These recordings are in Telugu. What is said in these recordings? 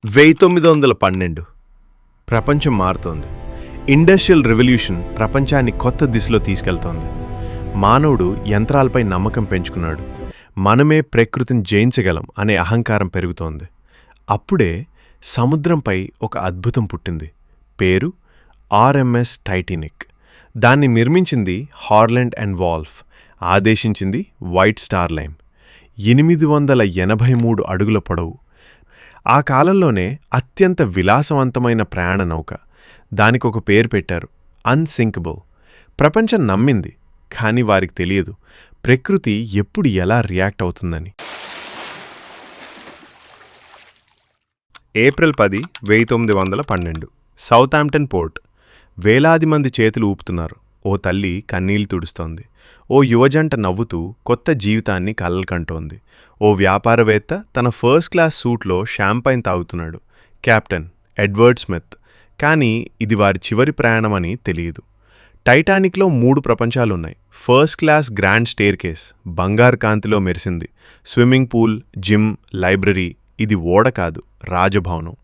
1912 ప్రపంచం మారుతోంది. ఇండస్ట్రియల్ రెవల్యూషన్ ప్రపంచాన్ని కొత్త దిశలో తీసుకెళ్తోంది. మానవుడు యంత్రాలపై నమ్మకం పెంచుకున్నాడు. మనమే ప్రకృతిని జయించగలం అనే అహంకారం పెరుగుతోంది. అప్పుడే సముద్రంపై ఒక అద్భుతం పుట్టింది. పేరు ఆర్ఎంఎస్ టైటానిక్. దాన్ని నిర్మించింది హార్లాండ్ అండ్ వాల్ఫ్, ఆదేశించింది వైట్ స్టార్ లైన్. 883 అడుగుల పొడవు. ఆ కాలంలోనే అత్యంత విలాసవంతమైన ప్రయాణ నౌక. దానికొక పేరు పెట్టారు, అన్సింకబుల్. ప్రపంచం నమ్మింది, కానీ వారికి తెలియదు ప్రకృతి ఎప్పుడు ఎలా రియాక్ట్ అవుతుందని. April 10, 1912 Southampton port. వేలాది మంది చేతులు ఊపుతున్నారు. ఓ తల్లి కన్నీళ్లు తుడుస్తోంది. ఓ యువజంట నవ్వుతూ కొత్త జీవితాన్ని కలలుకంటోంది. ఓ వ్యాపారవేత్త తన ఫస్ట్ క్లాస్ సూట్లో షాంపైన్ తాగుతున్నాడు. Captain Edward Smith. కానీ ఇది వారి చివరి ప్రయాణమని తెలియదు. టైటానిక్లో 3 ప్రపంచాలున్నాయి. First class grand staircase, బంగారు కాంతిలో మెరిసింది. Swimming pool, gym, library. ఇది ఓడ కాదు, రాజభవనం.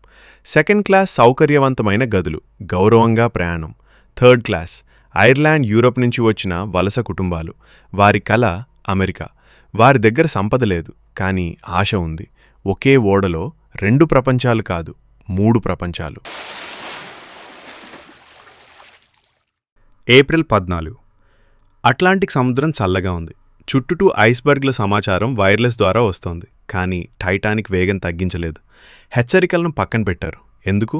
సెకండ్ క్లాస్ సౌకర్యవంతమైన గదులు, గౌరవంగా ప్రయాణం. థర్డ్ క్లాస్ ఐర్లాండ్, యూరప్ నుంచి వచ్చిన వలస కుటుంబాలు. వారి కల అమెరికా. వారి దగ్గర సంపద లేదు, కానీ ఆశ ఉంది. ఒకే ఓడలో 2 ప్రపంచాలు కాదు, 3 ప్రపంచాలు. ఏప్రిల్ 14 అట్లాంటిక్ సముద్రం చల్లగా ఉంది. చుట్టూ ఐస్బర్గ్ల సమాచారం వైర్లెస్ ద్వారా వస్తోంది. కానీ టైటానిక్ వేగం తగ్గించలేదు. హెచ్చరికలను పక్కన పెట్టారు. ఎందుకు?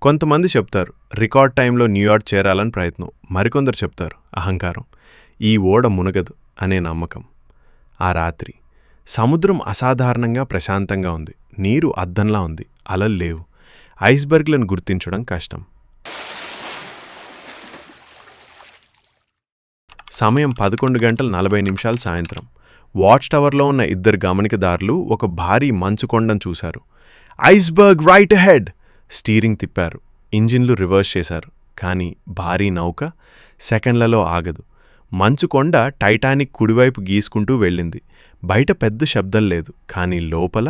కొంతమంది చెప్తారు రికార్డ్ టైంలో న్యూయార్క్ చేరాలని ప్రయత్నం. మరికొందరు చెప్తారు అహంకారం. ఈ ఓడ మునగదు అనే నమ్మకం. ఆ రాత్రి సముద్రం అసాధారణంగా ప్రశాంతంగా ఉంది. నీరు అద్దంలా ఉంది. అలలు లేవు. ఐస్బర్గ్లను గుర్తించడం కష్టం. సమయం 11:40 సాయంత్రం. వాచ్ టవర్లో ఉన్న 2 గమనికదారులు ఒక భారీ మంచు కొండను చూశారు. Iceberg right ahead! స్టీరింగ్ తిప్పారు. ఇంజిన్లు రివర్స్ చేశారు. కానీ భారీ నౌక సెకండ్లలో ఆగదు. మంచుకొండ టైటానిక్ కుడివైపు గీసుకుంటూ వెళ్ళింది. బయట పెద్ద శబ్దం లేదు, కానీ లోపల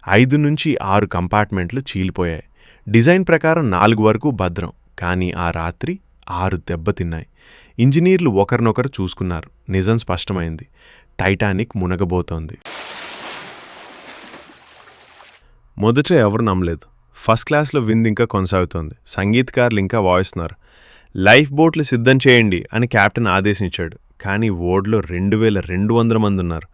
5 నుంచి 6 కంపార్ట్మెంట్లు చీలిపోయాయి. డిజైన్ ప్రకారం 4 వరకు భద్రం, కానీ ఆ రాత్రి 6 దెబ్బతిన్నాయి. ఇంజనీర్లు ఒకరినొకరు చూసుకున్నారు. నిజం స్పష్టమైంది. టైటానిక్ మునగబోతోంది. మొదట ఎవరు నమ్మలేదు. ఫస్ట్ క్లాస్లో విందు ఇంకా కొనసాగుతోంది. సంగీతకారులు ఇంకా వాయిస్తున్నారు. లైఫ్ బోట్లు సిద్ధం చేయండి అని కెప్టెన్ ఆదేశించాడు. కానీ ఓడ్లో 2200 మంది ఉన్నారు.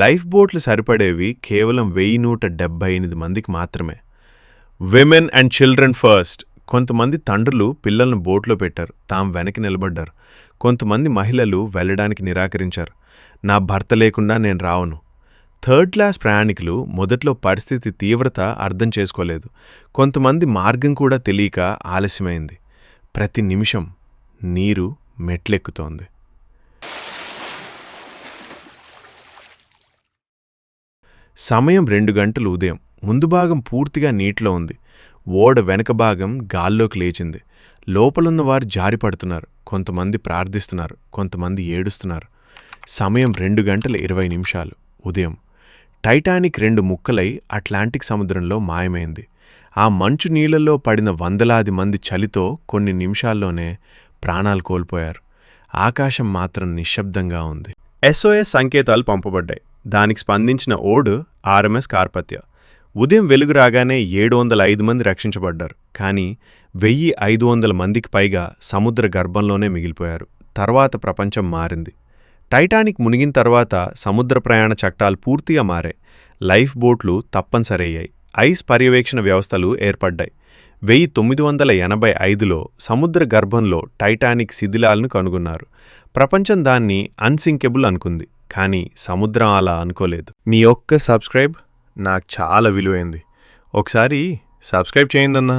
లైఫ్ బోట్లు సరిపడేవి కేవలం 1178 మందికి మాత్రమే. Women and children first. కొంతమంది తండ్రులు పిల్లలను బోట్లో పెట్టారు. తాము వెనక్కి నిలబడ్డారు. కొంతమంది మహిళలు వెళ్ళడానికి నిరాకరించారు. నా భర్త లేకుండా నేను రావను. థర్డ్ క్లాస్ ప్రయాణికులు మొదట్లో పరిస్థితి తీవ్రత అర్థం చేసుకోలేదు. కొంతమంది మార్గం కూడా తెలియక ఆలస్యమైంది. ప్రతి నిమిషం నీరు మెట్లెక్కుతోంది. సమయం 2 గంటలు ఉదయం. ముందు భాగం పూర్తిగా నీటిలో ఉంది. ఓడ వెనక భాగం గాల్లోకి లేచింది. లోపలున్న వారు జారిపడుతున్నారు. కొంతమంది ప్రార్థిస్తున్నారు. కొంతమంది ఏడుస్తున్నారు. సమయం 2:20 ఉదయం. టైటానిక్ 2 ముక్కలై అట్లాంటిక్ సముద్రంలో మాయమైంది. ఆ మంచు నీళ్లలో పడిన వందలాది మంది చలితో కొన్ని నిమిషాల్లోనే ప్రాణాలు కోల్పోయారు. ఆకాశం మాత్రం నిశ్శబ్దంగా ఉంది. SOS సంకేతాలు పంపబడ్డాయి. దానికి స్పందించిన ఓడ్ ఆర్ఎంఎస్ కార్పత్య. ఉదయం వెలుగు రాగానే 705 మంది రక్షించబడ్డారు. కానీ 1500 మందికి పైగా సముద్ర గర్భంలోనే మిగిలిపోయారు. తర్వాత ప్రపంచం మారింది. టైటానిక్ మునిగిన తర్వాత సముద్ర ప్రయాణ చట్టాలు పూర్తిగా మారాయి. లైఫ్ బోట్లు తప్పనిసరయ్యాయి. ఐస్ పర్యవేక్షణ వ్యవస్థలు ఏర్పడ్డాయి. 1985లో సముద్ర గర్భంలో టైటానిక్ శిథిలాలను కనుగొన్నారు. ప్రపంచం దాన్ని అన్సింకబుల్ అనుకుంది. కానీ సముద్రం అలా అనుకోలేదు. మీ ఒక్క సబ్స్క్రైబ్ నాకు చాలా విలువైంది. ఒకసారి సబ్స్క్రైబ్ చేయండి అన్నా.